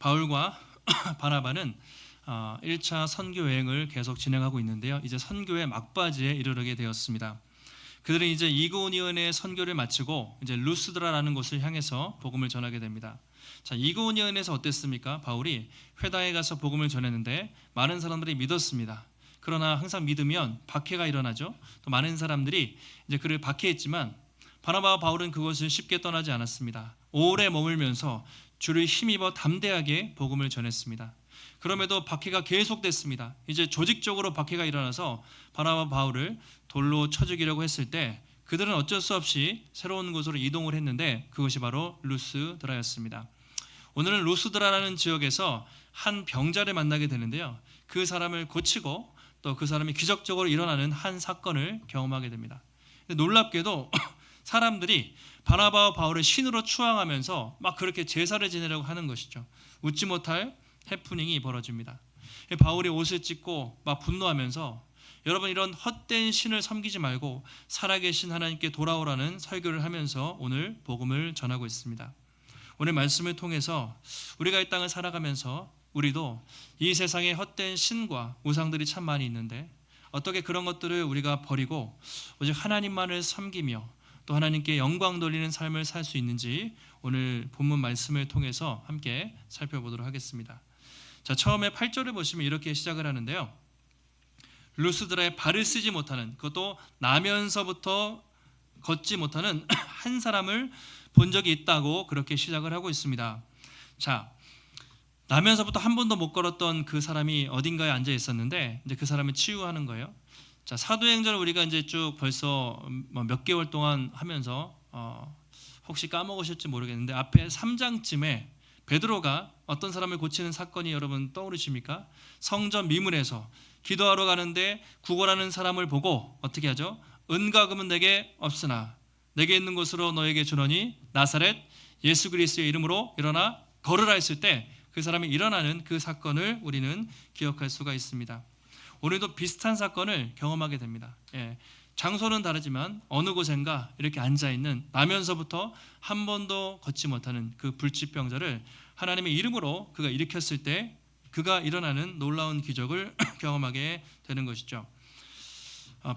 바울과 바나바는 1차 선교 여행을 계속 진행하고 있는데요. 이제 선교의 막바지에 이르게 되었습니다. 그들은 이제 이고니온의 선교를 마치고 이제 루스드라라는 곳을 향해서 복음을 전하게 됩니다. 자, 이고니온에서 어땠습니까? 바울이 회당에 가서 복음을 전했는데 많은 사람들이 믿었습니다. 그러나 항상 믿으면 박해가 일어나죠. 또 많은 사람들이 이제 그를 박해했지만 바나바와 바울은 그것을 쉽게 떠나지 않았습니다. 오래 머물면서 주를 힘입어 담대하게 복음을 전했습니다. 그럼에도 박해가 계속됐습니다. 이제 조직적으로 박해가 일어나서 바나바와 바울을 돌로 쳐 죽이려고 했을 때 그들은 어쩔 수 없이 새로운 곳으로 이동을 했는데 그것이 바로 루스드라였습니다. 오늘은 루스드라라는 지역에서 한 병자를 만나게 되는데요. 그 사람을 고치고 또 그 사람이 기적적으로 일어나는 한 사건을 경험하게 됩니다. 놀랍게도 사람들이 바나바와 바울을 신으로 추앙하면서 막 그렇게 제사를 지내려고 하는 것이죠. 웃지 못할 해프닝이 벌어집니다. 바울이 옷을 찢고 막 분노하면서 여러분 이런 헛된 신을 섬기지 말고 살아계신 하나님께 돌아오라는 설교를 하면서 오늘 복음을 전하고 있습니다. 오늘 말씀을 통해서 우리가 이 땅을 살아가면서 우리도 이 세상에 헛된 신과 우상들이 참 많이 있는데 어떻게 그런 것들을 우리가 버리고 오직 하나님만을 섬기며 또 하나님께 영광 돌리는 삶을 살 수 있는지 오늘 본문 말씀을 통해서 함께 살펴보도록 하겠습니다. 자, 처음에 8절을 보시면 이렇게 시작을 하는데요. 루스드라에 발을 쓰지 못하는, 그것도 나면서부터 걷지 못하는 한 사람을 본 적이 있다고 그렇게 시작을 하고 있습니다. 자, 나면서부터 한 번도 못 걸었던 그 사람이 어딘가에 앉아 있었는데 이제 그 사람을 치유하는 거예요. 자, 사도행전을 우리가 이제 쭉 벌써 몇 개월 동안 하면서 혹시 까먹으실지 모르겠는데 앞에 3장쯤에 베드로가 어떤 사람을 고치는 사건이 여러분 떠오르십니까? 성전 미문에서 기도하러 가는데 구걸하는 사람을 보고 어떻게 하죠? 은과 금은 내게 없으나 내게 있는 곳으로 너에게 주노니 나사렛 예수 그리스도의 이름으로 일어나 걸으라 했을 때 그 사람이 일어나는 그 사건을 우리는 기억할 수가 있습니다. 오늘도 비슷한 사건을 경험하게 됩니다. 장소는 다르지만 어느 곳엔가 이렇게 앉아있는 나면서부터 한 번도 걷지 못하는 그 불치병자를 하나님의 이름으로 그가 일으켰을 때 그가 일어나는 놀라운 기적을 경험하게 되는 것이죠.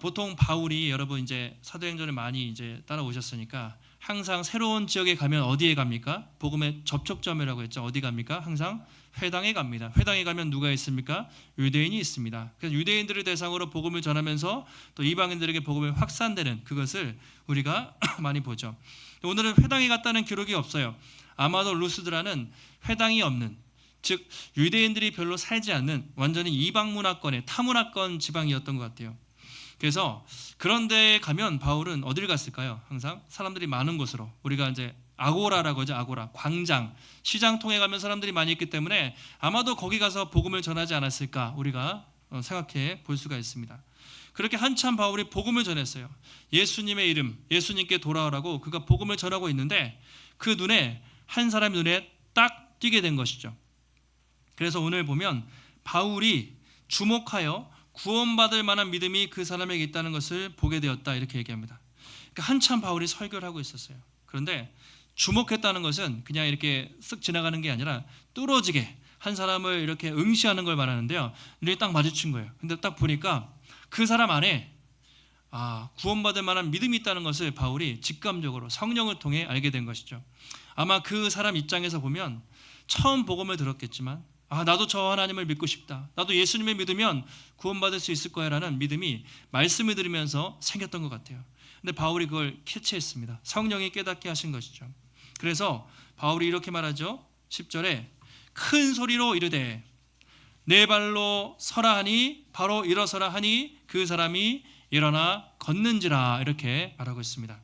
보통 바울이 여러분 이제 사도행전을 많이 이제 따라오셨으니까 항상 새로운 지역에 가면 어디에 갑니까? 복음의 접촉점이라고 했죠. 어디 갑니까? 항상 회당에 갑니다. 회당에 가면 누가 있습니까? 유대인이 있습니다. 그래서 유대인들을 대상으로 복음을 전하면서 또 이방인들에게 복음이 확산되는 그것을 우리가 많이 보죠. 오늘은 회당에 갔다는 기록이 없어요. 아마도 루스드라는 회당이 없는, 즉 유대인들이 별로 살지 않는 완전히 이방 문화권의 타문화권 지방이었던 것 같아요. 그래서 그런 데에 가면 바울은 어디를 갔을까요? 항상 사람들이 많은 곳으로, 우리가 이제 아고라라고 하죠. 아고라, 광장, 시장통에 가면 사람들이 많이 있기 때문에 아마도 거기 가서 복음을 전하지 않았을까 우리가 생각해 볼 수가 있습니다. 그렇게 한참 바울이 복음을 전했어요. 예수님의 이름, 예수님께 돌아오라고 그가 복음을 전하고 있는데 그 눈에 한 사람의 눈에 딱 띄게 된 것이죠. 그래서 오늘 보면 바울이 주목하여 구원받을 만한 믿음이 그 사람에게 있다는 것을 보게 되었다 이렇게 얘기합니다. 그러니까 한참 바울이 설교를 하고 있었어요. 그런데 주목했다는 것은 그냥 이렇게 쓱 지나가는 게 아니라 뚫어지게 한 사람을 이렇게 응시하는 걸 말하는데요. 눈이 딱 마주친 거예요. 근데 딱 보니까 그 사람 안에 구원받을 만한 믿음이 있다는 것을 바울이 직감적으로 성령을 통해 알게 된 것이죠. 아마 그 사람 입장에서 보면 처음 복음을 들었겠지만 나도 저 하나님을 믿고 싶다. 나도 예수님을 믿으면 구원받을 수 있을 거야 라는 믿음이 말씀을 들으면서 생겼던 것 같아요. 근데 바울이 그걸 캐치했습니다. 성령이 깨닫게 하신 것이죠. 그래서 바울이 이렇게 말하죠. 10절에 큰 소리로 이르되 내 발로 서라 하니 바로 일어서라 하니 그 사람이 일어나 걷는지라 이렇게 말하고 있습니다.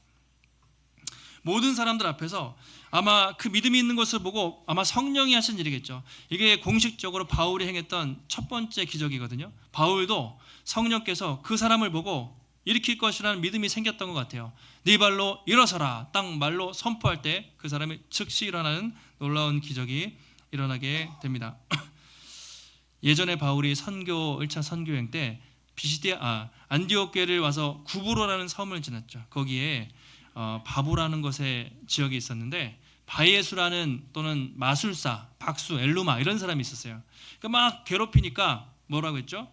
모든 사람들 앞에서 아마 그 믿음이 있는 것을 보고 아마 성령이 하신 일이겠죠. 이게 공식적으로 바울이 행했던 첫 번째 기적이거든요. 바울도 성령께서 그 사람을 보고 일으킬 것이라는 믿음이 생겼던 것 같아요. 네 발로 일어서라 딱 말로 선포할 때 그 사람이 즉시 일어나는 놀라운 기적이 일어나게 됩니다. 예전에 바울이 1차 선교행 때 안디옥 교회를 와서 구브로라는 섬을 지났죠. 거기에 바보라는 것의 지역이 있었는데 바예수라는 또는 마술사, 박수, 엘루마 이런 사람이 있었어요. 그러니까 막 괴롭히니까 뭐라고 했죠?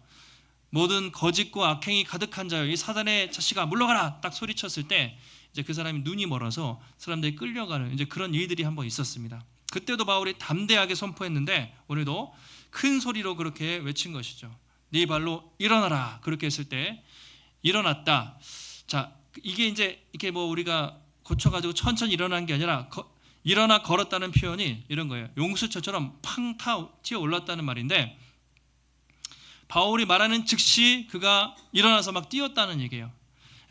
모든 거짓과 악행이 가득한 자여 이 사단의 자식아 물러가라 딱 소리쳤을 때 이제 그 사람이 눈이 멀어서 사람들이 끌려가는 이제 그런 일들이 한번 있었습니다. 그때도 바울이 담대하게 선포했는데 오늘도 큰 소리로 그렇게 외친 것이죠. 네 발로 일어나라. 그렇게 했을 때 일어났다. 자, 이게 이제 이렇게 뭐 우리가 고쳐가지고 천천히 일어난 게 아니라 일어나 걸었다는 표현이 이런 거예요. 용수철처럼 팡 튀어 올랐다는 말인데 바울이 말하는 즉시 그가 일어나서 막 뛰었다는 얘기예요.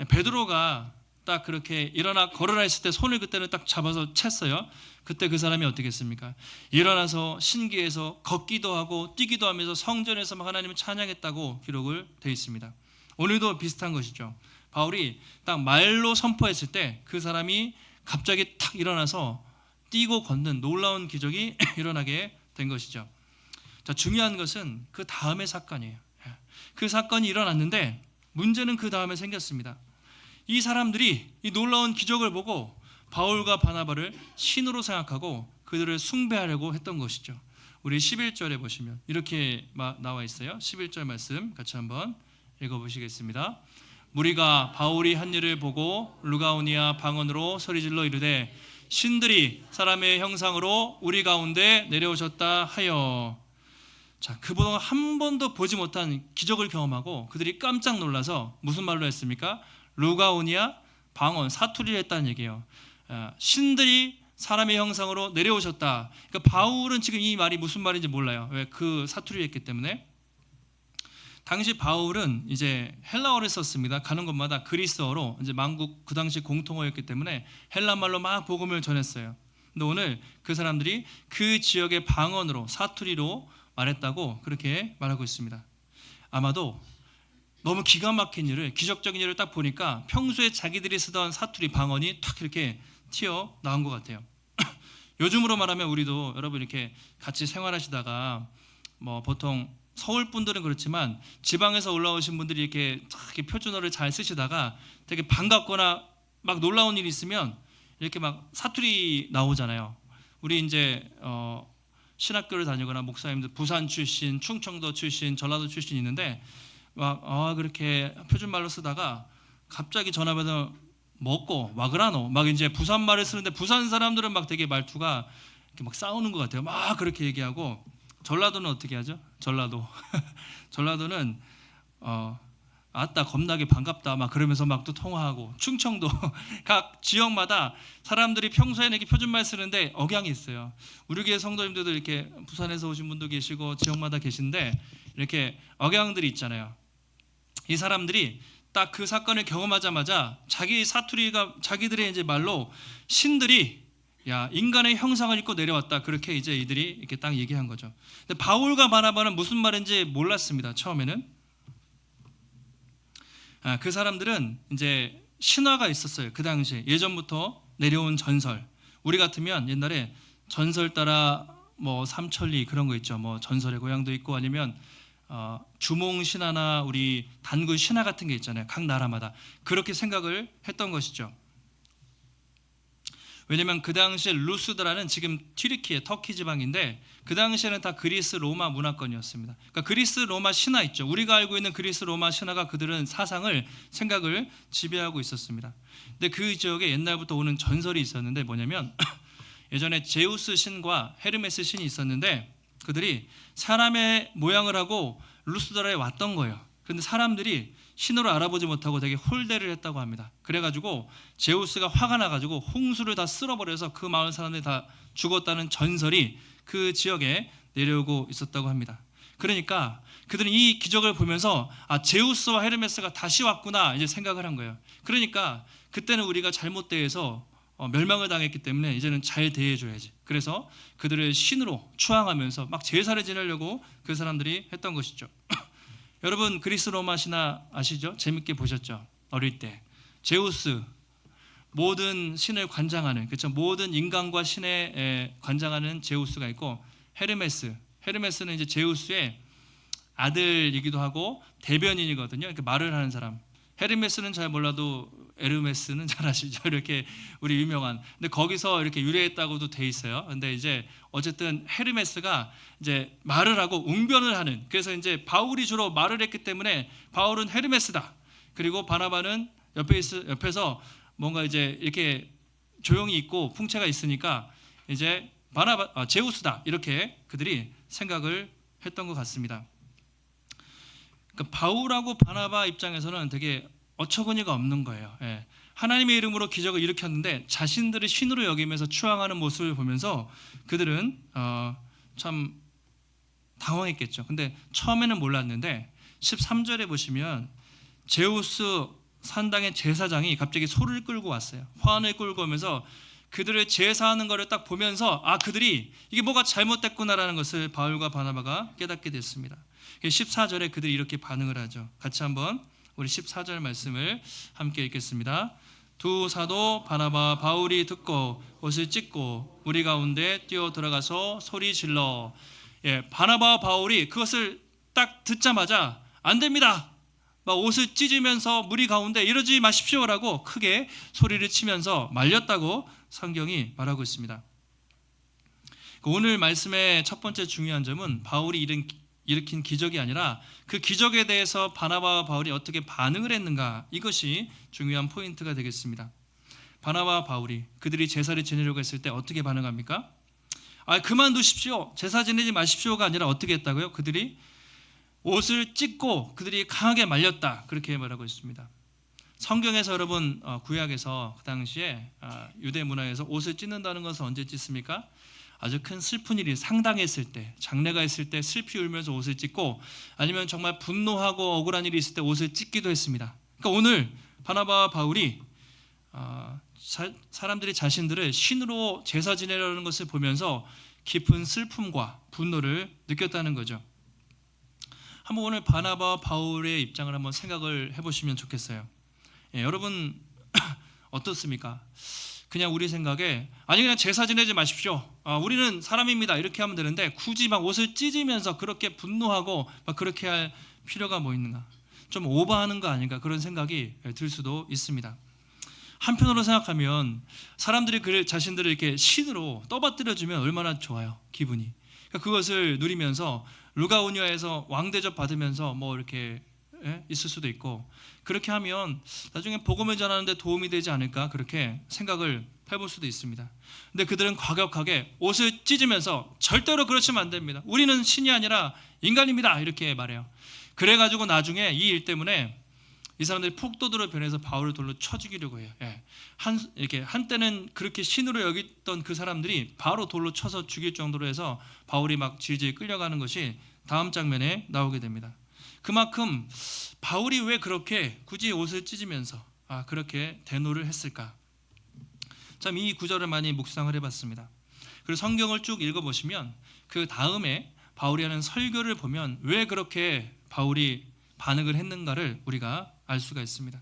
베드로가 딱 그렇게 일어나 걸으라 했을 때 손을 그때는 딱 잡아서 챘어요. 그때 그 사람이 어떻게 했습니까? 일어나서 신기해서 걷기도 하고 뛰기도 하면서 성전에서 막 하나님을 찬양했다고 기록을 되어 있습니다. 오늘도 비슷한 것이죠. 바울이 딱 말로 선포했을 때 그 사람이 갑자기 탁 일어나서 뛰고 걷는 놀라운 기적이 일어나게 된 것이죠. 자, 중요한 것은 그 다음의 사건이에요. 그 사건이 일어났는데 문제는 그 다음에 생겼습니다. 이 사람들이 이 놀라운 기적을 보고 바울과 바나바를 신으로 생각하고 그들을 숭배하려고 했던 것이죠. 우리 11절에 보시면 이렇게 나와 있어요. 11절 말씀 같이 한번 읽어보시겠습니다. 무리가 바울이 한 일을 보고 루가오니아 방언으로 소리질러 이르되 신들이 사람의 형상으로 우리 가운데 내려오셨다 하여. 자, 그보다 한 번도 보지 못한 기적을 경험하고 그들이 깜짝 놀라서 무슨 말로 했습니까? 루가오니아 방언 사투리를 했다는 얘기예요. 신들이 사람의 형상으로 내려오셨다. 그러니까 바울은 지금 이 말이 무슨 말인지 몰라요. 왜? 그 사투리를 했기 때문에. 당시 바울은 이제 헬라어를 썼습니다. 가는 곳마다 그리스어로 이제 만국 그 당시 공통어였기 때문에 헬라 말로 막 복음을 전했어요. 근데 오늘 그 사람들이 그 지역의 방언으로 사투리로 말했다고 그렇게 말하고 있습니다. 아마도 너무 기가 막힌 일을 기적적인 일을 딱 보니까 평소에 자기들이 쓰던 사투리 방언이 탁 이렇게 튀어 나온 것 같아요. 요즘으로 말하면 우리도 여러분 이렇게 같이 생활하시다가 뭐 보통 서울 분들은 그렇지만 지방에서 올라오신 분들이 이렇게 표준어를 잘 쓰시다가 되게 반갑거나 막 놀라운 일이 있으면 이렇게 막 사투리 나오잖아요. 우리 이제 신학교를 다니거나 목사님들 부산 출신, 충청도 출신, 전라도 출신 있는데 막 그렇게 표준말로 쓰다가 갑자기 전화 받으면 먹고 와그라노 막 이제 부산말을 쓰는데 부산 사람들은 막 되게 말투가 이렇게 막 싸우는 것 같아요. 막 그렇게 얘기하고. 전라도는 어떻게 하죠? 전라도는 아따 겁나게 반갑다 막 그러면서 막 또 통화하고. 충청도 각 지역마다 사람들이 평소에는 이렇게 표준말 쓰는데 억양이 있어요. 우리 교회 성도님들도 이렇게 부산에서 오신 분도 계시고 지역마다 계신데 이렇게 억양들이 있잖아요. 이 사람들이 딱 그 사건을 경험하자마자 자기 사투리가 자기들의 이제 말로 신들이 야 인간의 형상을 입고 내려왔다 그렇게 이제 이들이 이렇게 딱 얘기한 거죠. 근데 바울과 바나바는 무슨 말인지 몰랐습니다. 처음에는 그 사람들은 이제 신화가 있었어요. 그 당시에 예전부터 내려온 전설. 우리 같으면 옛날에 전설 따라 뭐 삼천리 그런 거 있죠. 뭐 전설의 고향도 있고 아니면 주몽 신화나 우리 단군 신화 같은 게 있잖아요. 각 나라마다 그렇게 생각을 했던 것이죠. 왜냐하면 그 당시에 루스드라는 지금 튀르키예 터키 지방인데 그 당시에는 다 그리스 로마 문화권이었습니다. 그러니까 그리스 로마 신화 있죠. 우리가 알고 있는 그리스 로마 신화가 그들은 사상을 생각을 지배하고 있었습니다. 근데 그 지역에 옛날부터 오는 전설이 있었는데 뭐냐면 예전에 제우스 신과 헤르메스 신이 있었는데 그들이 사람의 모양을 하고 루스드라에 왔던 거예요. 그런데 사람들이 신으로 알아보지 못하고 되게 홀대를 했다고 합니다. 그래가지고 제우스가 화가 나가지고 홍수를 다 쓸어버려서 그 마을 사람들이 다 죽었다는 전설이 그 지역에 내려오고 있었다고 합니다. 그러니까 그들은 이 기적을 보면서 제우스와 헤르메스가 다시 왔구나 이제 생각을 한 거예요. 그러니까 그때는 우리가 잘못 대해서 멸망을 당했기 때문에 이제는 잘 대해줘야지. 그래서 그들을 신으로 추앙하면서 막 제사를 지내려고 그 사람들이 했던 것이죠. 여러분 그리스 로마 신화 아시죠? 재밌게 보셨죠? 어릴 때 제우스 모든 신을 관장하는 그렇죠? 모든 인간과 신에 관장하는 제우스가 있고 헤르메스는 이제 제우스의 아들이기도 하고 대변인이거든요. 이렇게 말을 하는 사람. 헤르메스는 잘 몰라도 에르메스는 잘 아시죠? 이렇게 우리 유명한. 근데 거기서 이렇게 유래했다고도 돼 있어요. 근데 이제 어쨌든 헤르메스가 이제 말을 하고 웅변을 하는. 그래서 이제 바울이 주로 말을 했기 때문에 바울은 헤르메스다. 그리고 바나바는 옆에서 뭔가 이제 이렇게 조용히 있고 풍채가 있으니까 이제 제우스다. 이렇게 그들이 생각을 했던 것 같습니다. 그러니까 바울하고 바나바 입장에서는 되게 어처구니가 없는 거예요. 예. 하나님의 이름으로 기적을 일으켰는데 자신들을 신으로 여기면서 추앙하는 모습을 보면서 그들은 참 당황했겠죠. 근데 처음에는 몰랐는데 13절에 보시면 제우스 산당의 제사장이 갑자기 소를 끌고 왔어요. 화환을 끌고 오면서 그들을 제사하는 것을 딱 보면서 그들이 이게 뭐가 잘못됐구나라는 것을 바울과 바나바가 깨닫게 됐습니다. 14절에 그들이 이렇게 반응을 하죠. 같이 한번 우리 14절 말씀을 함께 읽겠습니다. 두 사도 바나바 바울이 듣고 옷을 찢고 무리 가운데 뛰어 들어가서 소리 질러. 바나바와 바울이 그것을 딱 듣자마자 안 됩니다. 막 옷을 찢으면서 무리 가운데 이러지 마십시오라고 크게 소리를 치면서 말렸다고 성경이 말하고 있습니다. 오늘 말씀의 첫 번째 중요한 점은 바울이 일으킨 기적이 아니라 그 기적에 대해서 바나바와 바울이 어떻게 반응을 했는가, 이것이 중요한 포인트가 되겠습니다. 바나바와 바울이 그들이 제사를 지내려고 했을 때 어떻게 반응합니까? 그만두십시오, 제사 지내지 마십시오가 아니라 어떻게 했다고요? 그들이 옷을 찢고 그들이 강하게 말렸다, 그렇게 말하고 있습니다. 성경에서 여러분 구약에서 그 당시에 유대 문화에서 옷을 찢는다는 것은 언제 찢습니까? 아주 큰 슬픈 일이 상당했을 때, 장례가 있을 때 슬피 울면서 옷을 찢고, 아니면 정말 분노하고 억울한 일이 있을 때 옷을 찢기도 했습니다. 그러니까 오늘 바나바와 바울이 사람들이 자신들을 신으로 제사 지내려는 것을 보면서 깊은 슬픔과 분노를 느꼈다는 거죠. 한번 오늘 바나바와 바울의 입장을 한번 생각을 해보시면 좋겠어요. 여러분 어떻습니까? 그냥 우리 생각에 그냥 제사 지내지 마십시오, 우리는 사람입니다, 이렇게 하면 되는데 굳이 막 옷을 찢으면서 그렇게 분노하고 막 그렇게 할 필요가 뭐 있는가? 좀 오버하는 거 아닌가, 그런 생각이 들 수도 있습니다. 한편으로 생각하면 사람들이 자신들을 이렇게 신으로 떠받들여주면 얼마나 좋아요, 기분이. 그러니까 그것을 누리면서 루가오니아에서 왕대접 받으면서 뭐 이렇게 있을 수도 있고, 그렇게 하면 나중에 복음을 전하는데 도움이 되지 않을까, 그렇게 생각을 해볼 수도 있습니다. 근데 그들은 과격하게 옷을 찢으면서 절대로 그러시면 안 됩니다, 우리는 신이 아니라 인간입니다, 이렇게 말해요. 그래가지고 나중에 이 일 때문에 이 사람들이 폭도들로 변해서 바울을 돌로 쳐 죽이려고 해요. 이렇게 한때는 그렇게 신으로 여겼던 그 사람들이 바로 돌로 쳐서 죽일 정도로 해서 바울이 막 질질 끌려가는 것이 다음 장면에 나오게 됩니다. 그만큼 바울이 왜 그렇게 굳이 옷을 찢으면서 그렇게 대노를 했을까? 참 이 구절을 많이 묵상을 해봤습니다. 그리고 성경을 쭉 읽어보시면 그 다음에 바울이 하는 설교를 보면 왜 그렇게 바울이 반응을 했는가를 우리가 알 수가 있습니다.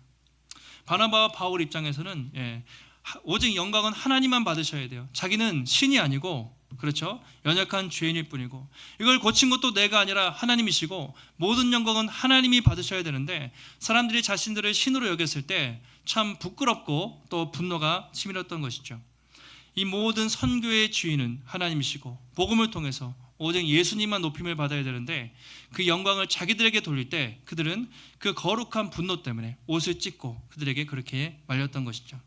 바나바와 바울 입장에서는 오직 영광은 하나님만 받으셔야 돼요. 자기는 신이 아니고, 그렇죠, 연약한 죄인일 뿐이고, 이걸 고친 것도 내가 아니라 하나님이시고 모든 영광은 하나님이 받으셔야 되는데 사람들이 자신들을 신으로 여겼을 때 참 부끄럽고 또 분노가 치밀었던 것이죠. 이 모든 선교의 주인은 하나님이시고 복음을 통해서 오직 예수님만 높임을 받아야 되는데 그 영광을 자기들에게 돌릴 때 그들은 그 거룩한 분노 때문에 옷을 찢고 그들에게 그렇게 말렸던 것이죠.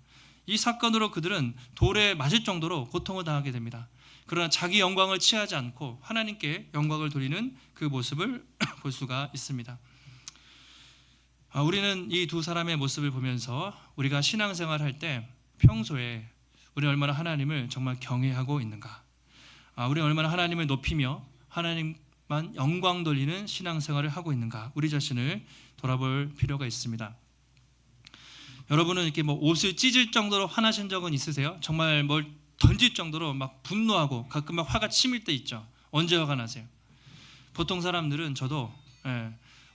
이 사건으로 그들은 돌에 맞을 정도로 고통을 당하게 됩니다. 그러나 자기 영광을 취하지 않고 하나님께 영광을 돌리는 그 모습을 볼 수가 있습니다. 우리는 이 두 사람의 모습을 보면서 우리가 신앙생활 할 때 평소에 우리는 얼마나 하나님을 정말 경외하고 있는가, 우리는 얼마나 하나님을 높이며 하나님만 영광 돌리는 신앙생활을 하고 있는가, 우리 자신을 돌아볼 필요가 있습니다. 여러분은 이렇게 뭐 옷을 찢을 정도로 화나신 적은 있으세요? 정말 뭘 던질 정도로 막 분노하고 가끔 막 화가 치밀 때 있죠. 언제 화가 나세요? 보통 사람들은, 저도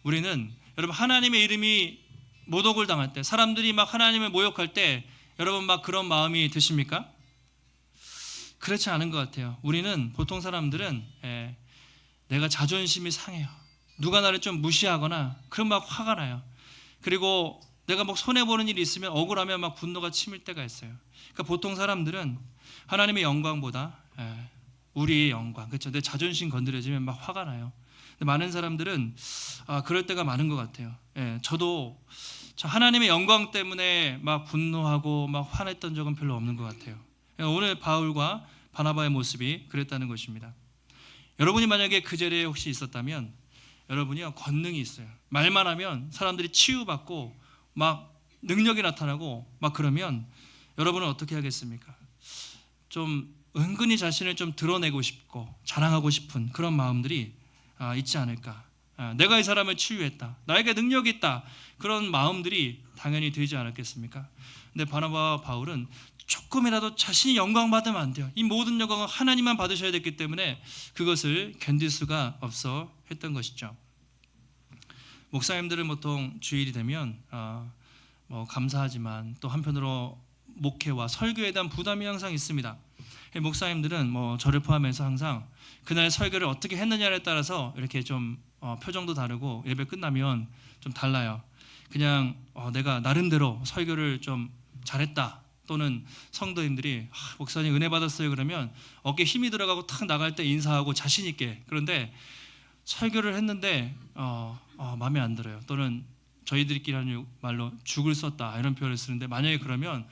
우리는 여러분 하나님의 이름이 모독을 당할 때, 사람들이 막 하나님을 모욕할 때 여러분 막 그런 마음이 드십니까? 그렇지 않은 것 같아요. 우리는, 보통 사람들은 내가 자존심이 상해요, 누가 나를 좀 무시하거나 그럼 막 화가 나요. 그리고 내가 막 손해 보는 일이 있으면 억울하면 막 분노가 치밀 때가 있어요. 그러니까 보통 사람들은 하나님의 영광보다 우리의 영광, 그렇죠? 내 자존심 건드려지면 막 화가 나요. 근데 많은 사람들은 그럴 때가 많은 것 같아요. 저도 하나님의 영광 때문에 막 분노하고 막 화냈던 적은 별로 없는 것 같아요. 오늘 바울과 바나바의 모습이 그랬다는 것입니다. 여러분이 만약에 그 자리에 혹시 있었다면 여러분이요, 권능이 있어요. 말만 하면 사람들이 치유받고 막 능력이 나타나고 막 그러면 여러분은 어떻게 하겠습니까? 좀 은근히 자신을 좀 드러내고 싶고 자랑하고 싶은 그런 마음들이 있지 않을까. 내가 이 사람을 치유했다, 나에게 능력이 있다, 그런 마음들이 당연히 들지 않았겠습니까? 근데 바나바와 바울은 조금이라도 자신이 영광 받으면 안 돼요. 이 모든 영광은 하나님만 받으셔야 됐기 때문에 그것을 견딜 수가 없어 했던 것이죠. 목사님들은 보통 주일이 되면 감사하지만 또 한편으로 목회와 설교에 대한 부담이 항상 있습니다. 목사님들은 저를 포함해서 항상 그날 설교를 어떻게 했느냐에 따라서 이렇게 좀 표정도 다르고 예배 끝나면 좀 달라요. 그냥 내가 나름대로 설교를 좀 잘했다, 또는 성도님들이 목사님 은혜 받았어요 그러면 어깨에 힘이 들어가고 탁 나갈 때 인사하고 자신 있게. 그런데 설교를 했는데 마음에 안 들어요, 또는 저희들끼리 하는 말로 죽을 썼다 이런 표현을 쓰는데, 만약에 그러면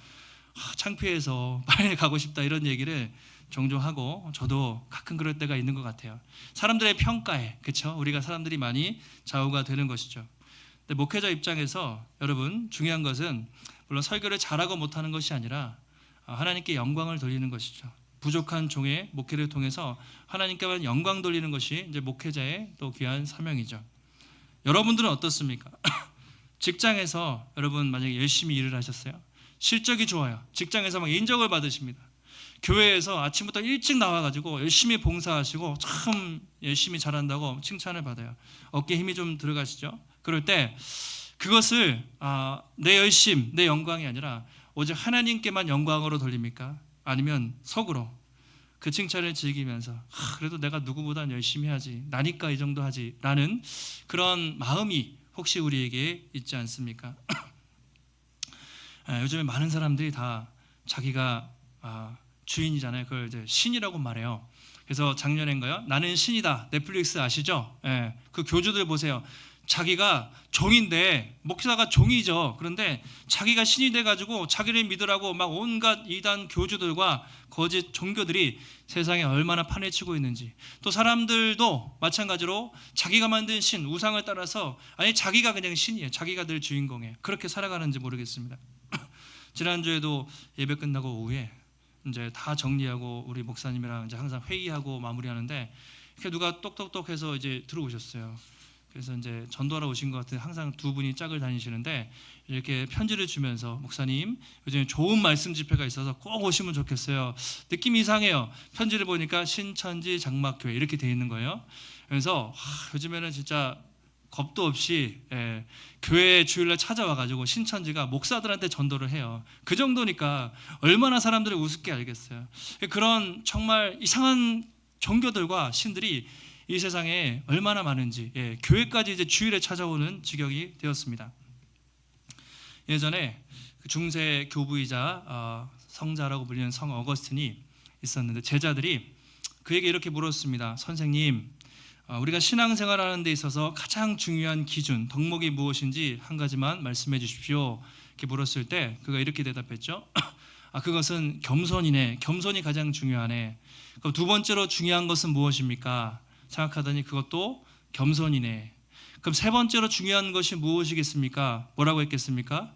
창피해서 빨리 가고 싶다 이런 얘기를 종종 하고, 저도 가끔 그럴 때가 있는 것 같아요. 사람들의 평가에, 그렇죠? 우리가 사람들이 많이 좌우가 되는 것이죠. 근데 목회자 입장에서 여러분 중요한 것은 물론 설교를 잘하고 못하는 것이 아니라 하나님께 영광을 돌리는 것이죠. 부족한 종의 목회를 통해서 하나님께만 영광 돌리는 것이 이제 목회자의 또 귀한 사명이죠. 여러분들은 어떻습니까? 직장에서 여러분 만약에 열심히 일을 하셨어요. 실적이 좋아요. 직장에서 막 인정을 받으십니다. 교회에서 아침부터 일찍 나와가지고 열심히 봉사하시고 참 열심히 잘한다고 칭찬을 받아요. 어깨에 힘이 좀 들어가시죠? 그럴 때 그것을 내 열심, 내 영광이 아니라 오직 하나님께만 영광으로 돌립니까? 아니면 속으로 그 칭찬을 즐기면서 그래도 내가 누구보다 열심히 하지, 나니까 이 정도 하지 라는 그런 마음이 혹시 우리에게 있지 않습니까? 요즘에 많은 사람들이 다 자기가 주인이잖아요. 그걸 이제 신이라고 말해요. 그래서 작년인가요? 나는 신이다, 넷플릭스 아시죠? 그 교주들 보세요. 자기가 종인데, 목사가 종이죠. 그런데 자기가 신이 돼가지고 자기를 믿으라고 막 온갖 이단 교주들과 거짓 종교들이 세상에 얼마나 판을 치고 있는지. 또 사람들도 마찬가지로 자기가 만든 신, 우상을 따라서 자기가 그냥 신이에요. 자기가 늘 주인공이에요. 그렇게 살아가는지 모르겠습니다. 지난주에도 예배 끝나고 오후에 이제 다 정리하고 우리 목사님이랑 이제 항상 회의하고 마무리하는데 이렇게 누가 똑똑똑해서 이제 들어오셨어요. 그래서 이제 전도하러 오신 것 같은, 항상 두 분이 짝을 다니시는데 이렇게 편지를 주면서 목사님 요즘에 좋은 말씀 집회가 있어서 꼭 오시면 좋겠어요. 느낌이 이상해요. 편지를 보니까 신천지 장막교회 이렇게 돼 있는 거예요. 그래서 요즘에는 진짜 겁도 없이 교회 주일날 찾아와가지고 신천지가 목사들한테 전도를 해요. 그 정도니까 얼마나 사람들을 우습게 알겠어요. 그런 정말 이상한 종교들과 신들이 이 세상에 얼마나 많은지, 교회까지 이제 주일에 찾아오는 지경이 되었습니다. 예전에 그 중세 교부이자 성자라고 불리는 성 어거스틴이 있었는데 제자들이 그에게 이렇게 물었습니다. 선생님, 우리가 신앙생활하는 데 있어서 가장 중요한 기준, 덕목이 무엇인지 한 가지만 말씀해 주십시오. 이렇게 물었을 때 그가 이렇게 대답했죠. 그것은 겸손이네. 겸손이 가장 중요하네. 그럼 두 번째로 중요한 것은 무엇입니까? 생각하더니 그것도 겸손이네. 그럼 세 번째로 중요한 것이 무엇이겠습니까? 뭐라고 했겠습니까?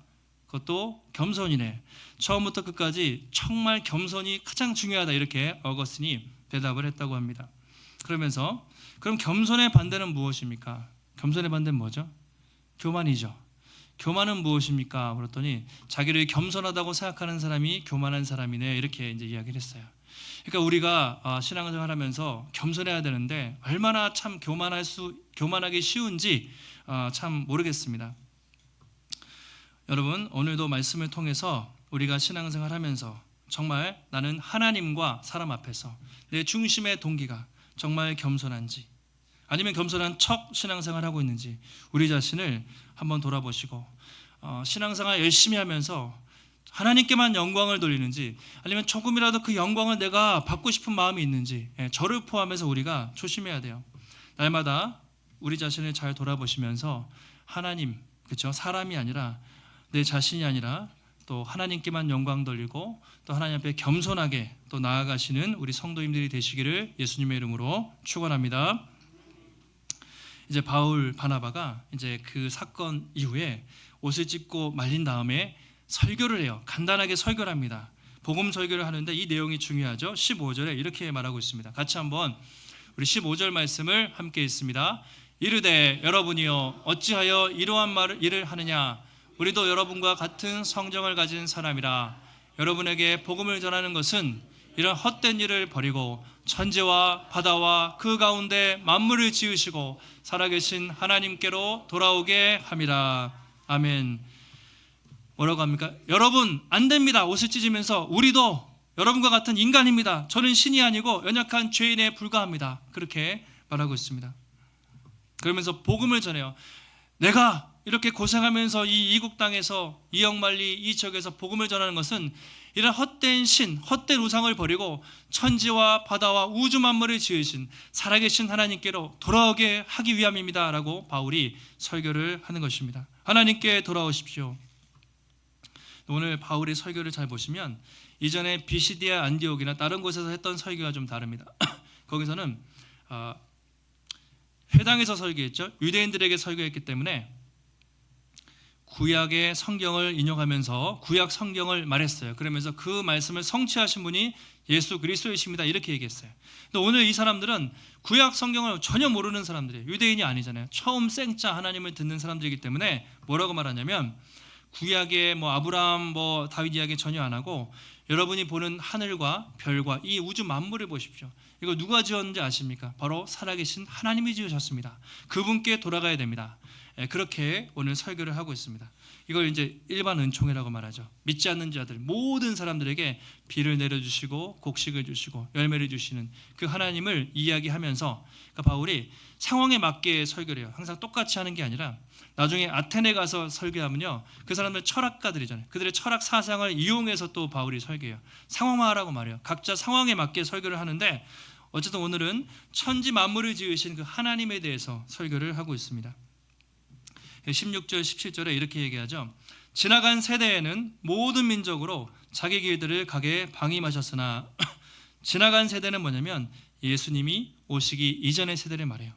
그것도 겸손이네. 처음부터 끝까지 정말 겸손이 가장 중요하다, 이렇게 어거스틴이 대답을 했다고 합니다. 그러면서 그럼 겸손의 반대는 무엇입니까? 겸손의 반대는 뭐죠? 교만이죠. 교만은 무엇입니까? 물었더니 자기를 겸손하다고 생각하는 사람이 교만한 사람이네, 이렇게 이제 이야기를 했어요. 그러니까 우리가 신앙생활 하면서 겸손해야 되는데 얼마나 참 교만하기 쉬운지 참 모르겠습니다. 여러분, 오늘도 말씀을 통해서 우리가 신앙생활 하면서 정말 나는 하나님과 사람 앞에서 내 중심의 동기가 정말 겸손한지, 아니면 겸손한 척 신앙생활 하고 있는지 우리 자신을 한번 돌아보시고 신앙생활 열심히 하면서 하나님께만 영광을 돌리는지, 아니면 조금이라도 그 영광을 내가 받고 싶은 마음이 있는지, 저를 포함해서 우리가 조심해야 돼요. 날마다 우리 자신을 잘 돌아보시면서 하나님, 그렇죠? 사람이 아니라, 내 자신이 아니라 또 하나님께만 영광 돌리고 또 하나님 앞에 겸손하게 또 나아가시는 우리 성도님들이 되시기를 예수님의 이름으로 축원합니다. 이제 바울 바나바가 이제 그 사건 이후에 옷을 찢고 말린 다음에 설교를 해요. 간단하게 설교를 합니다. 복음 설교를 하는데 이 내용이 중요하죠. 15절에 이렇게 말하고 있습니다. 같이 한번 우리 15절 말씀을 함께 읽습니다. 이르되 여러분이여 어찌하여 이러한 일을 하느냐. 우리도 여러분과 같은 성정을 가진 사람이라. 여러분에게 복음을 전하는 것은 이런 헛된 일을 버리고 천지와 바다와 그 가운데 만물을 지으시고 살아계신 하나님께로 돌아오게 함이라. 아멘. 뭐라고 합니까? 여러분 안 됩니다. 옷을 찢으면서 우리도 여러분과 같은 인간입니다. 저는 신이 아니고 연약한 죄인에 불과합니다. 그렇게 말하고 있습니다. 그러면서 복음을 전해요. 내가 이렇게 고생하면서 이 이국 땅에서 이 영만리 이 지역에서 복음을 전하는 것은 이런 헛된 신, 헛된 우상을 버리고 천지와 바다와 우주 만물을 지으신 살아계신 하나님께로 돌아오게 하기 위함입니다. 라고 바울이 설교를 하는 것입니다. 하나님께 돌아오십시오. 오늘 바울의 설교를 잘 보시면 이전에 비시디아 안디옥이나 다른 곳에서 했던 설교가 좀 다릅니다. 거기서는 회당에서 설교했죠. 유대인들에게 설교했기 때문에 구약의 성경을 인용하면서 구약 성경을 말했어요. 그러면서 그 말씀을 성취하신 분이 예수 그리스도이십니다. 이렇게 얘기했어요. 근데 오늘 이 사람들은 구약 성경을 전혀 모르는 사람들이에요. 유대인이 아니잖아요. 처음 생짜 하나님을 듣는 사람들이기 때문에 뭐라고 말하냐면 구약의 아브라함 다윗 이야기 전혀 안 하고 여러분이 보는 하늘과 별과 이 우주 만물을 보십시오. 이거 누가 지었는지 아십니까? 바로 살아계신 하나님이 지으셨습니다. 그분께 돌아가야 됩니다. 그렇게 오늘 설교를 하고 있습니다. 이걸 이제 일반 은총이라고 말하죠. 믿지 않는 자들 모든 사람들에게 비를 내려주시고 곡식을 주시고 열매를 주시는 그 하나님을 이야기하면서 그러니까 바울이 상황에 맞게 설교를 해요. 항상 똑같이 하는 게 아니라 나중에 아테네 가서 설교하면요, 그 사람들 철학가들이잖아요. 그들의 철학 사상을 이용해서 또 바울이 설교해요. 상황화하라고 말해요. 각자 상황에 맞게 설교를 하는데 어쨌든 오늘은 천지 만물을 지으신 그 하나님에 대해서 설교를 하고 있습니다. 16절 17절에 이렇게 얘기하죠. 지나간 세대에는 모든 민족으로 자기 길들을 가게 방임하셨으나 지나간 세대는 뭐냐면 예수님이 오시기 이전의 세대를 말해요.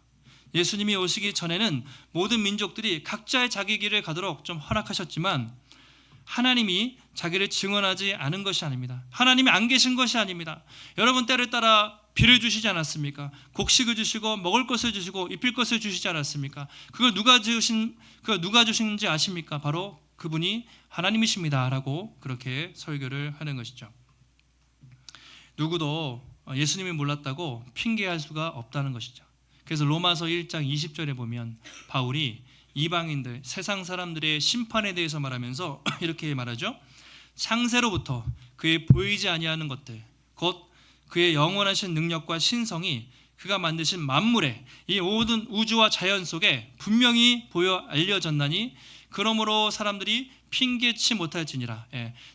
예수님이 오시기 전에는 모든 민족들이 각자의 자기 길을 가도록 좀 허락하셨지만 하나님이 자기를 증언하지 않은 것이 아닙니다. 하나님이 안 계신 것이 아닙니다. 여러분 때를 따라 비를 주시지 않았습니까? 곡식을 주시고 먹을 것을 주시고 입힐 것을 주시지 않았습니까? 그걸 누가 주신지 아십니까? 바로 그분이 하나님이십니다라고 그렇게 설교를 하는 것이죠. 누구도 예수님이 몰랐다고 핑계할 수가 없다는 것이죠. 그래서 로마서 1장 20절에 보면 바울이 이방인들, 세상 사람들의 심판에 대해서 말하면서 이렇게 말하죠. 창세로부터 그의 보이지 아니하는 것들, 곧 그의 영원하신 능력과 신성이 그가 만드신 만물에 이 모든 우주와 자연 속에 분명히 보여 알려졌나니 그러므로 사람들이 핑계치 못할지니라.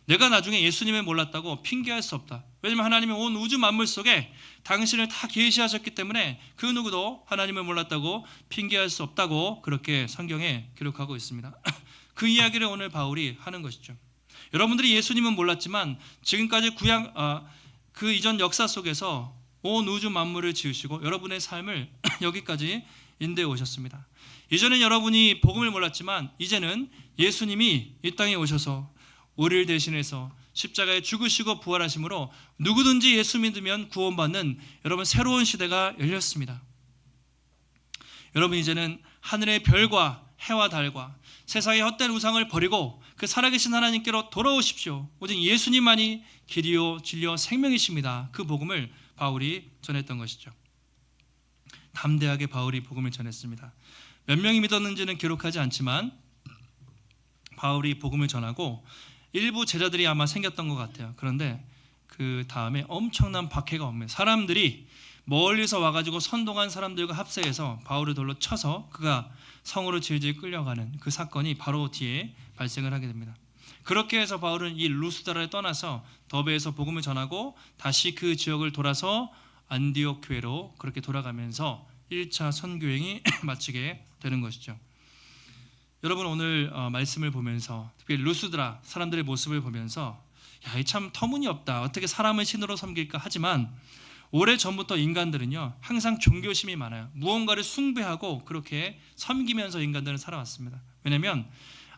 내가 나중에 예수님을 몰랐다고 핑계할 수 없다. 왜냐하면 하나님이 온 우주 만물 속에 당신을 다 계시하셨기 때문에 그 누구도 하나님을 몰랐다고 핑계할 수 없다고 그렇게 성경에 기록하고 있습니다. 그 이야기를 오늘 바울이 하는 것이죠. 여러분들이 예수님은 몰랐지만 지금까지 그 이전 역사 속에서 온 우주 만물을 지으시고 여러분의 삶을 여기까지 인도해 오셨습니다. 이전엔 여러분이 복음을 몰랐지만 이제는 예수님이 이 땅에 오셔서 우리를 대신해서 십자가에 죽으시고 부활하심으로 누구든지 예수 믿으면 구원받는 여러분 새로운 시대가 열렸습니다. 여러분 이제는 하늘의 별과 해와 달과 세상의 헛된 우상을 버리고 그 살아계신 하나님께로 돌아오십시오. 오직 예수님만이 길이요 진리요 생명이십니다. 그 복음을 바울이 전했던 것이죠. 담대하게 바울이 복음을 전했습니다. 몇 명이 믿었는지는 기록하지 않지만 바울이 복음을 전하고 일부 제자들이 아마 생겼던 것 같아요. 그런데 그 다음에 엄청난 박해가 옵니다. 사람들이 멀리서 와가지고 선동한 사람들과 합세해서 바울을 돌로 쳐서 그가 성으로 질질 끌려가는 그 사건이 바로 뒤에 발생을 하게 됩니다. 그렇게 해서 바울은 이 루스드라를 떠나서 더베에서 복음을 전하고 다시 그 지역을 돌아서 안디옥 교회로 그렇게 돌아가면서 1차 선교행이 마치게 되는 것이죠. 여러분 오늘 말씀을 보면서 특히 루스드라 사람들의 모습을 보면서 야, 참 터무니없다. 어떻게 사람을 신으로 섬길까 하지만 오래전부터 인간들은요 항상 종교심이 많아요. 무언가를 숭배하고 그렇게 섬기면서 인간들은 살아왔습니다. 왜냐하면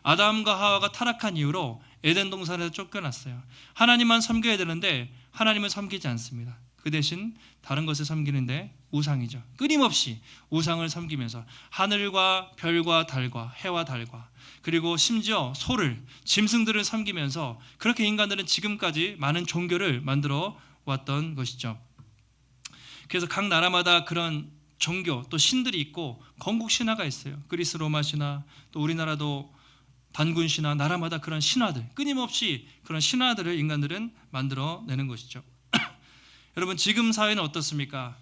아담과 하와가 타락한 이후로 에덴 동산에서 쫓겨났어요. 하나님만 섬겨야 되는데 하나님을 섬기지 않습니다. 그 대신 다른 것을 섬기는데 우상이죠. 끊임없이 우상을 섬기면서 하늘과 별과 달과 해와 달과 그리고 심지어 소를 짐승들을 섬기면서 그렇게 인간들은 지금까지 많은 종교를 만들어 왔던 것이죠. 그래서 각 나라마다 그런 종교 또 신들이 있고 건국 신화가 있어요. 그리스 로마 신화 또 우리나라도 단군 신화 나라마다 그런 신화들 끊임없이 그런 신화들을 인간들은 만들어내는 것이죠. 여러분 지금 사회는 어떻습니까?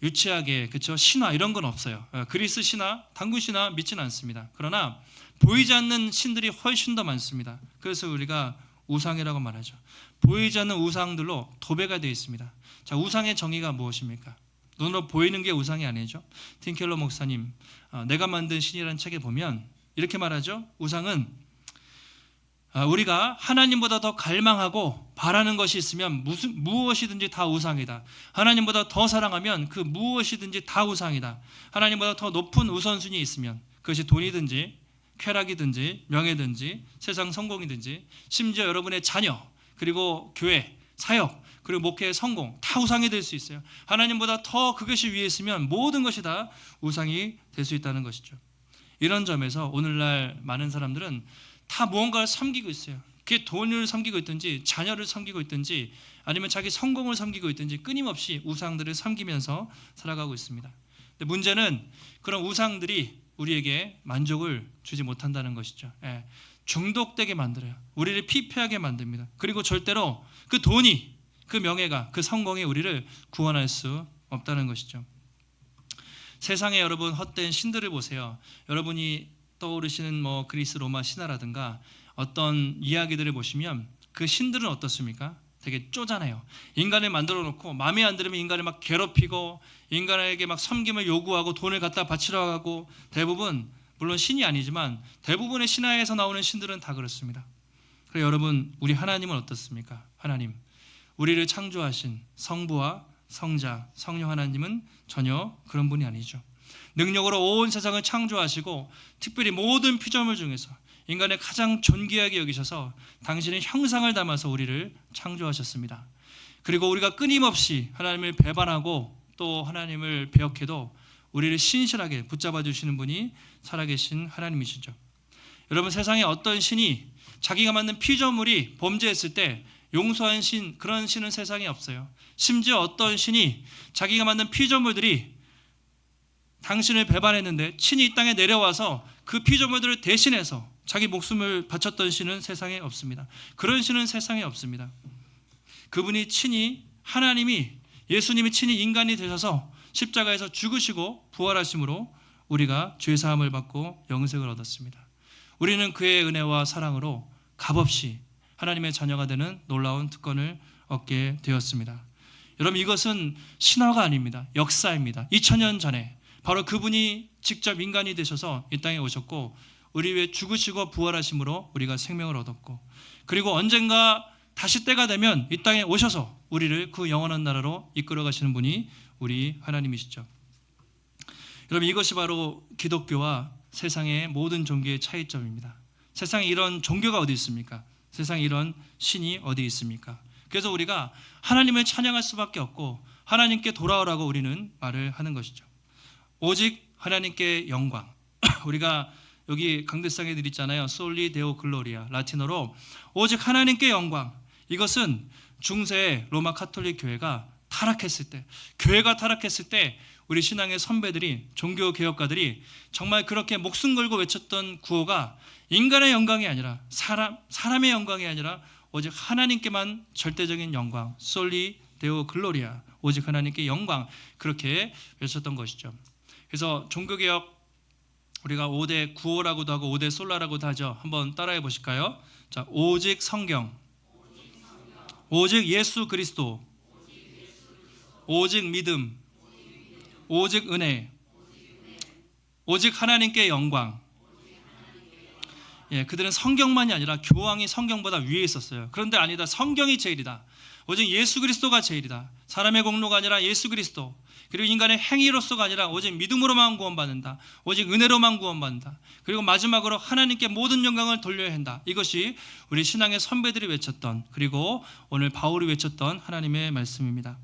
유치하게 그렇죠? 신화 이런 건 없어요. 그리스 신화, 단군 신화 믿지는 않습니다. 그러나 보이지 않는 신들이 훨씬 더 많습니다. 그래서 우리가 우상이라고 말하죠. 보이지 않는 우상들로 도배가 되어 있습니다. 자, 우상의 정의가 무엇입니까? 눈으로 보이는 게 우상이 아니죠. 팀 켈러 목사님 내가 만든 신이라는 책에 보면 이렇게 말하죠. 우상은 우리가 하나님보다 더 갈망하고 바라는 것이 있으면 무엇이든지 다 우상이다. 하나님보다 더 사랑하면 그 무엇이든지 다 우상이다. 하나님보다 더 높은 우선순위에 있으면 그것이 돈이든지 쾌락이든지 명예든지 세상 성공이든지 심지어 여러분의 자녀 그리고 교회, 사역 그리고 목회의 성공 다 우상이 될 수 있어요. 하나님보다 더 그것이 위에 있으면 모든 것이 다 우상이 될 수 있다는 것이죠. 이런 점에서 오늘날 많은 사람들은 다 무언가를 섬기고 있어요. 그게 돈을 섬기고 있든지 자녀를 섬기고 있든지 아니면 자기 성공을 섬기고 있든지 끊임없이 우상들을 섬기면서 살아가고 있습니다. 근데 문제는 그런 우상들이 우리에게 만족을 주지 못한다는 것이죠. 중독되게 만들어요. 우리를 피폐하게 만듭니다. 그리고 절대로 그 돈이 그 명예가 그 성공이 우리를 구원할 수 없다는 것이죠. 세상에 여러분 헛된 신들을 보세요. 여러분이 떠오르시는 그리스 로마 신화라든가 어떤 이야기들을 보시면 그 신들은 어떻습니까? 되게 쪼잔해요. 인간을 만들어 놓고 마음에 안 들으면 인간을 막 괴롭히고 인간에게 막 섬김을 요구하고 돈을 갖다 바치러 가고 대부분 물론 신이 아니지만 대부분의 신화에서 나오는 신들은 다 그렇습니다. 그래서 여러분 우리 하나님은 어떻습니까? 하나님 우리를 창조하신 성부와 성자, 성령 하나님은 전혀 그런 분이 아니죠. 능력으로 온 세상을 창조하시고 특별히 모든 피조물 중에서 인간을 가장 존귀하게 여기셔서 당신의 형상을 담아서 우리를 창조하셨습니다. 그리고 우리가 끊임없이 하나님을 배반하고 또 하나님을 배역해도 우리를 신실하게 붙잡아 주시는 분이 살아계신 하나님이시죠. 여러분 세상에 어떤 신이 자기가 만든 피조물이 범죄했을 때 용서한 신 그런 신은 세상에 없어요. 심지어 어떤 신이 자기가 만든 피조물들이 당신을 배반했는데 친히 이 땅에 내려와서 그 피조물들을 대신해서 자기 목숨을 바쳤던 신은 세상에 없습니다. 그런 신은 세상에 없습니다. 그분이 친히 하나님이 예수님이 친히 인간이 되셔서 십자가에서 죽으시고 부활하심으로 우리가 죄사함을 받고 영생을 얻었습니다. 우리는 그의 은혜와 사랑으로 값없이 하나님의 자녀가 되는 놀라운 특권을 얻게 되었습니다. 여러분 이것은 신화가 아닙니다. 역사입니다. 2000년 전에 바로 그분이 직접 인간이 되셔서 이 땅에 오셨고 우리 위해 죽으시고 부활하심으로 우리가 생명을 얻었고 그리고 언젠가 다시 때가 되면 이 땅에 오셔서 우리를 그 영원한 나라로 이끌어 가시는 분이 우리 하나님이시죠. 여러분 이것이 바로 기독교와 세상의 모든 종교의 차이점입니다. 세상에 이런 종교가 어디 있습니까? 세상에 이런 신이 어디 있습니까? 그래서 우리가 하나님을 찬양할 수밖에 없고 하나님께 돌아오라고 우리는 말을 하는 것이죠. 오직 하나님께 영광. 우리가 여기 강대상에 늘 있잖아요. 솔리 데오 글로리아 라틴어로 오직 하나님께 영광. 이것은 중세 로마 카톨릭 교회가 타락했을 때 교회가 타락했을 때 우리 신앙의 선배들이 종교 개혁가들이 정말 그렇게 목숨 걸고 외쳤던 구호가 인간의 영광이 아니라 사람의 영광이 아니라 오직 하나님께만 절대적인 영광 솔리 데오 글로리아 오직 하나님께 영광 그렇게 외쳤던 것이죠. 그래서 종교개혁 우리가 5대 구호라고도 하고 5대 솔라라고도 하죠. 한번 따라해 보실까요? 자, 오직 성경, 오직 예수 그리스도, 오직 믿음, 오직 은혜, 오직 하나님께 영광. 예, 그들은 성경만이 아니라 교황이 성경보다 위에 있었어요. 그런데 아니다. 성경이 제일이다. 오직 예수 그리스도가 제일이다. 사람의 공로가 아니라 예수 그리스도. 그리고 인간의 행위로서가 아니라 오직 믿음으로만 구원받는다. 오직 은혜로만 구원받는다. 그리고 마지막으로 하나님께 모든 영광을 돌려야 한다. 이것이 우리 신앙의 선배들이 외쳤던, 그리고 오늘 바울이 외쳤던 하나님의 말씀입니다.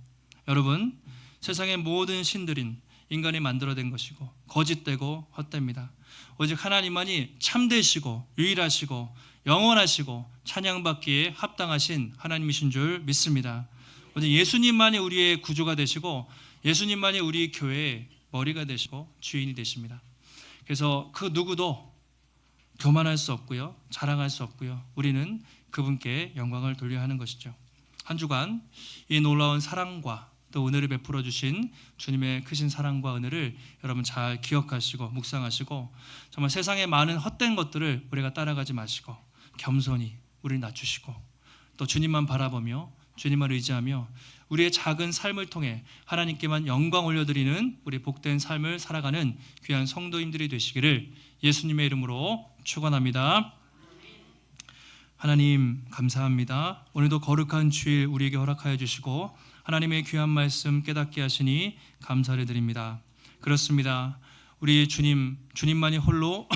여러분, 세상의 모든 신들인 인간이 만들어낸 것이고 거짓되고 헛됩니다. 오직 하나님만이 참되시고 유일하시고 영원하시고 찬양받기에 합당하신 하나님이신 줄 믿습니다. 오직 예수님만이 우리의 구주가 되시고 예수님만이 우리 교회의 머리가 되시고 주인이 되십니다. 그래서 그 누구도 교만할 수 없고요, 자랑할 수 없고요. 우리는 그분께 영광을 돌려야 하는 것이죠. 한 주간 이 놀라운 사랑과 또 은혜를 베풀어 주신 주님의 크신 사랑과 은혜를 여러분 잘 기억하시고 묵상하시고, 정말 세상의 많은 헛된 것들을 우리가 따라가지 마시고 겸손히 우리를 낮추시고 또 주님만 바라보며 주님만 의지하며 우리의 작은 삶을 통해 하나님께만 영광 올려드리는 우리 복된 삶을 살아가는 귀한 성도님들이 되시기를 예수님의 이름으로 축원합니다. 하나님 감사합니다. 오늘도 거룩한 주일 우리에게 허락하여 주시고 하나님의 귀한 말씀 깨닫게 하시니 감사를 드립니다. 그렇습니다. 우리 주님만이 홀로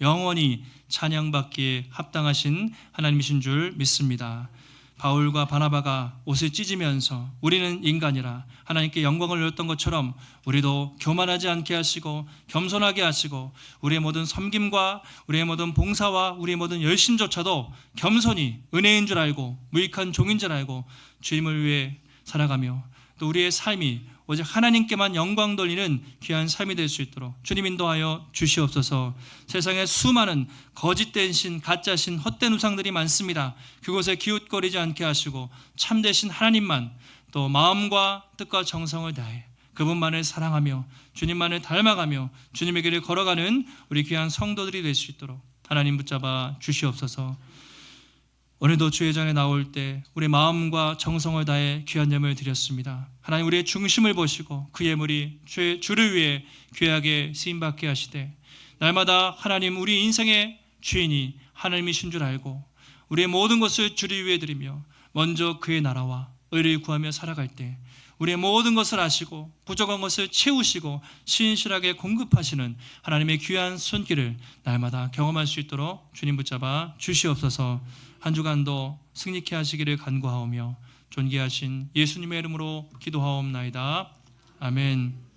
영원히 찬양받기에 합당하신 하나님이신 줄 믿습니다. 바울과 바나바가 옷을 찢으면서 우리는 인간이라 하나님께 영광을 올렸던 것처럼 우리도 교만하지 않게 하시고 겸손하게 하시고 우리의 모든 섬김과 우리의 모든 봉사와 우리의 모든 열심조차도 겸손히 은혜인 줄 알고 무익한 종인 줄 알고 주님을 위해 살아가며 또 우리의 삶이 오직 하나님께만 영광 돌리는 귀한 삶이 될 수 있도록 주님 인도하여 주시옵소서. 세상에 수많은 거짓된 신, 가짜 신, 헛된 우상들이 많습니다. 그곳에 기웃거리지 않게 하시고 참되신 하나님만 또 마음과 뜻과 정성을 다해 그분만을 사랑하며 주님만을 닮아가며 주님의 길을 걸어가는 우리 귀한 성도들이 될 수 있도록 하나님 붙잡아 주시옵소서. 오늘도 주의 전에 나올 때 우리 마음과 정성을 다해 귀한 예물을 드렸습니다. 하나님 우리의 중심을 보시고 그 예물이 주를 위해 귀하게 쓰임받게 하시되 날마다 하나님 우리 인생의 주인이 하나님이신 줄 알고 우리의 모든 것을 주를 위해 드리며 먼저 그의 나라와 의를 구하며 살아갈 때 우리의 모든 것을 아시고 부족한 것을 채우시고 신실하게 공급하시는 하나님의 귀한 손길을 날마다 경험할 수 있도록 주님 붙잡아 주시옵소서. 한 주간도 승리케 하시기를 간구하오며 존귀하신 예수님의 이름으로 기도하옵나이다. 아멘.